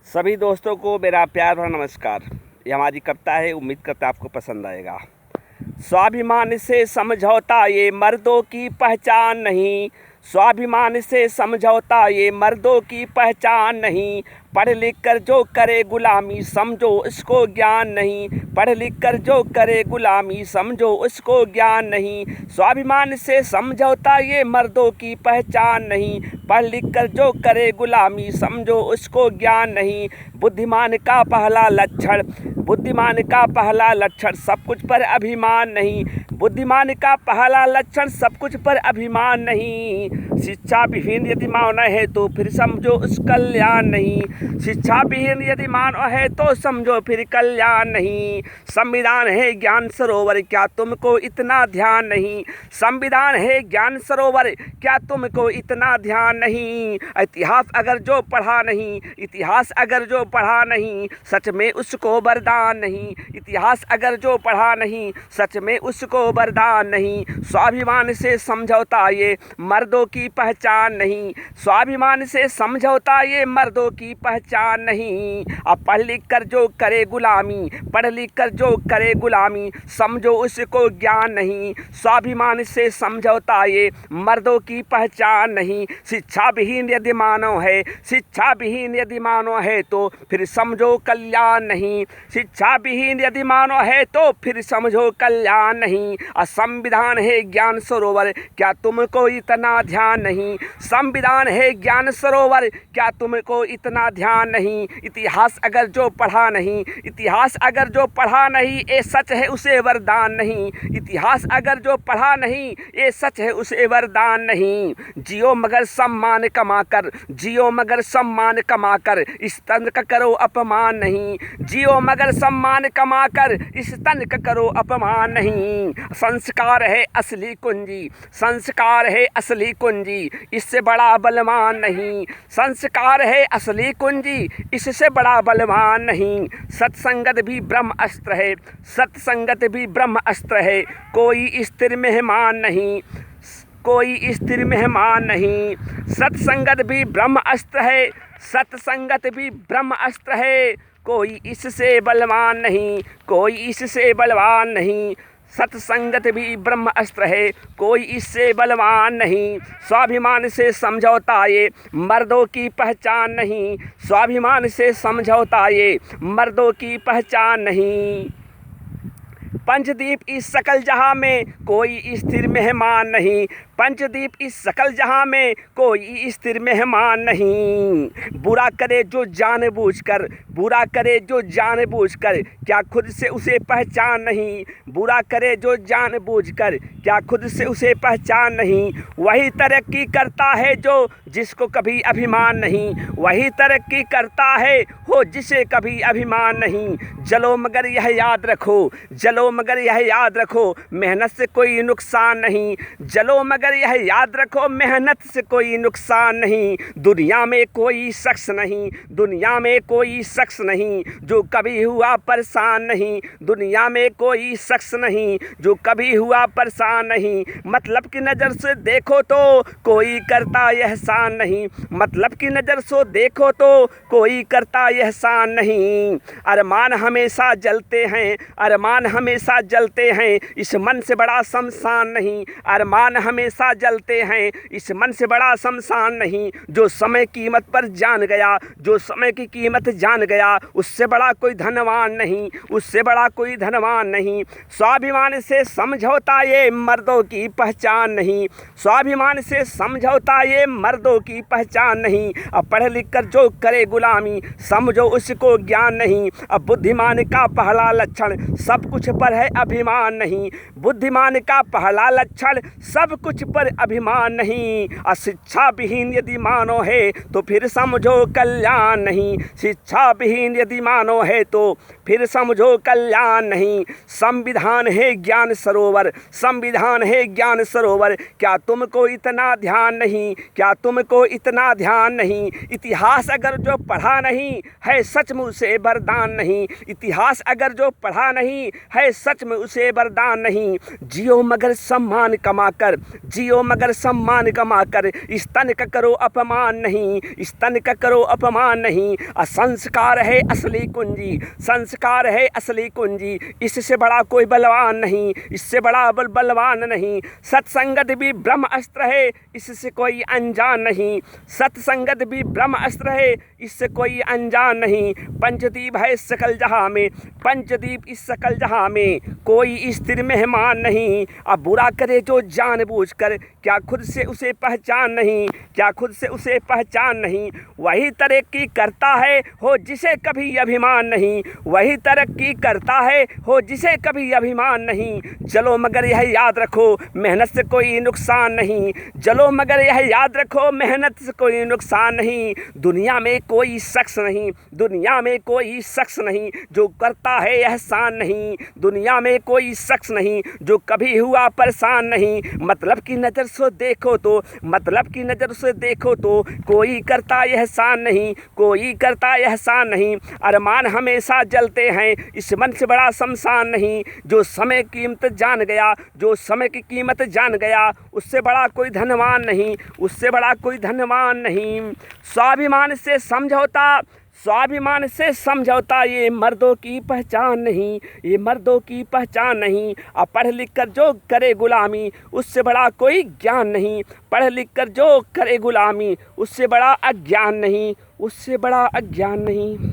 सभी दोस्तों को मेरा प्यार भरा नमस्कार। ये हमारी कविता है, उम्मीद करता आपको पसंद आएगा। स्वाभिमान से समझौता ये मर्दों की पहचान नहीं, स्वाभिमान से समझौता ये मर्दों की पहचान नहीं। पढ़ लिख कर जो करे गुलामी समझो उसको ज्ञान नहीं, पढ़ लिख कर जो करे गुलामी समझो उसको ज्ञान नहीं। स्वाभिमान से समझौता ये मर्दों की पहचान नहीं, पढ़ लिख कर जो करे गुलामी समझो उसको ज्ञान नहीं। बुद्धिमान का पहला लक्षण, बुद्धिमान का पहला लक्षण सब कुछ पर अभिमान नहीं, बुद्धिमान का पहला लक्षण सब कुछ पर अभिमान नहीं। शिक्षा विहीन यदि मानव है तो फिर समझो उस कल्याण नहीं, शिक्षा विहीन यदि मानव है तो समझो फिर कल्याण नहीं। संविधान है ज्ञान सरोवर क्या तुमको इतना ध्यान नहीं, संविधान है ज्ञान सरोवर क्या तुमको इतना ध्यान नहीं। इतिहास अगर जो पढ़ा नहीं, इतिहास अगर जो पढ़ा नहीं सच में उसको वरदान नहीं, इतिहास अगर जो पढ़ा नहीं सच में उसको वरदान नहीं। स्वाभिमान से समझौता ये मर्दों की पहचान नहीं, स्वाभिमान से समझौता ये मर्दों की पहचान नहीं। अब पढ़ लिख कर जो करे गुलामी, पढ़ लिख कर जो करे गुलामी समझो उसको ज्ञान नहीं। स्वाभिमान से समझौता ये मर्दों की पहचान नहीं। शिक्षा विहीन यदि मानव है, शिक्षा विहीन यदि मानव है तो फिर समझो कल्याण नहीं, शिक्षा विहीन यदि मानव है तो फिर समझो कल्याण नहीं। संविधान है ज्ञान सरोवर क्या तुमको इतना ध्यान नहीं, संविधान है ज्ञान सरोवर क्या तुमको इतना ध्यान नहीं। इतिहास अगर जो पढ़ा नहीं, इतिहास अगर जो पढ़ा नहीं ये सच है उसे वरदान नहीं, इतिहास अगर जो पढ़ा नहीं ये सच है उसे वरदान नहीं। जियो मगर सम्मान कमाकर, जियो मगर सम्मान कमाकर इस तन का करो अपमान नहीं, जियो मगर सम्मान कमाकर इस तन का करो अपमान नहीं। संस्कार है असली कुंजी, संस्कार है असली कुंजी इससे बड़ा बलवान नहीं, संस्कार है असली कुंजी इससे बड़ा बलवान नहीं। सत्संगत भी ब्रह्म अस्त्र है, सत्संगत भी ब्रह्म अस्त्र है कोई स्थिर मेहमान नहीं, कोई स्थिर मेहमान नहीं। सत्संगत भी ब्रह्म अस्त्र है, सत्संगत भी ब्रह्म अस्त्र है कोई इससे बलवान नहीं, कोई इससे बलवान नहीं। सत्संगत भी ब्रह्म अस्त्र है कोई इससे बलवान नहीं। स्वाभिमान से समझौता ये मर्दों की पहचान नहीं, स्वाभिमान से समझौता ये मर्दों की पहचान नहीं। पंचदीप इस सकल जहां में कोई स्थिर मेहमान नहीं, पंचदीप इस सकल जहां में कोई स्थिर मेहमान नहीं। बुरा करे जो जानबूझकर, बुरा करे जो जानबूझकर क्या खुद से उसे पहचान नहीं, बुरा करे जो जानबूझकर क्या खुद से उसे पहचान नहीं। वही तरक्की करता है जो जिसको कभी अभिमान नहीं, वही तरक्की करता है हो जिसे कभी अभिमान नहीं। जलो मगर यह याद रखो, जलो मगर यह याद रखो मेहनत से कोई नुकसान नहीं, जलो मगर यह याद रखो मेहनत से कोई नुकसान नहीं। दुनिया में कोई शख्स नहीं, दुनिया में कोई शख्स नहीं जो कभी हुआ परेशान नहीं, दुनिया में कोई शख्स नहीं जो कभी हुआ परेशान नहीं। मतलब की नज़र से देखो तो कोई करता एहसान नहीं, मतलब की नज़र से देखो तो कोई करता एहसान नहीं। अरमान हमेशा जलते हैं, अरमान हमेशा जलते हैं इस मन से बड़ा शमशान नहीं, अरमान हमेशा जलते हैं इस मन से बड़ा शमशान नहीं। जो समय कीमत पर जान गया, जो समय की कीमत जान गया उससे बड़ा कोई धनवान नहीं, उससे बड़ा कोई धनवान नहीं। स्वाभिमान से समझौता ये मर्दों की पहचान नहीं, स्वाभिमान से समझौता ये मर्दों की पहचान नहीं। अब पढ़ लिख कर जो करे गुलामी समझो उसको ज्ञान नहीं। अब बुद्धिमान का पहला लक्षण सब कुछ पर है अभिमान नहीं, बुद्धिमान का पहला लक्षण सब कुछ पर अभिमान नहीं। शिक्षा विहीन यदि मानो है तो फिर समझो कल्याण नहीं, शिक्षा विहीन यदि मानो है तो फिर समझो कल्याण नहीं। संविधान है ज्ञान सरोवर, संविधान है ज्ञान सरोवर क्या तुमको इतना ध्यान नहीं, क्या तुमको इतना ध्यान नहीं। इतिहास अगर जो पढ़ा नहीं है सच में उसे वरदान नहीं, इतिहास अगर जो पढ़ा नहीं है सच में उसे वरदान नहीं। जियो मगर सम्मान कमाकर, जियो मगर सम्मान कमा कर, इस तन का करो अपमान नहीं, इस तन का करो अपमान नहीं। असंस्कार है असली कुंजी, संस्कार है असली कुंजी, इससे बड़ा कोई बलवान नहीं, इससे बड़ा बलवान नहीं। सत्संगत भी ब्रह्म अस्त्र है, इससे कोई अनजान नहीं, सत्संगत भी ब्रह्म अस्त्र है, इससे कोई अनजान नहीं। पंचदीप है सकल जहां में, पंचदीप इस सकल जहां में, कोई स्थिर मेहमान नहीं। अब बुरा करे जो जानबूझकर, क्या खुद से उसे पहचान नहीं, क्या खुद से उसे पहचान नहीं। वही तरक्की करता है हो जिसे कभी अभिमान नहीं, वही तरक्की करता है हो जिसे कभी अभिमान नहीं। चलो मगर यह याद रखो मेहनत से कोई नुकसान नहीं, चलो मगर यह याद रखो मेहनत से कोई नुकसान नहीं। दुनिया में कोई शख्स नहीं, दुनिया में कोई शख्स नहीं जो करता है एहसान नहीं, दुनिया में कोई शख्स नहीं जो कभी हुआ परेशान नहीं। मतलब की नज़र से देखो तो, मतलब की नज़र से देखो तो कोई करता एहसान नहीं, कोई करता एहसान नहीं। अरमान हमेशा जलते हैं, इस मन से बड़ा शमशान नहीं। जो समय की कीमत जान गया, जो समय की कीमत जान गया, उससे बड़ा कोई धनवान नहीं, उससे बड़ा कोई धनवान नहीं। स्वाभिमान से समझौता, स्वाभिमान से समझौता ये मर्दों की पहचान नहीं, ये मर्दों की पहचान नहीं। अब पढ़ लिख कर जो करे गुलामी, उससे बड़ा कोई ज्ञान नहीं, पढ़ लिख कर जो करे गुलामी, उससे बड़ा अज्ञान नहीं, उससे बड़ा अज्ञान नहीं।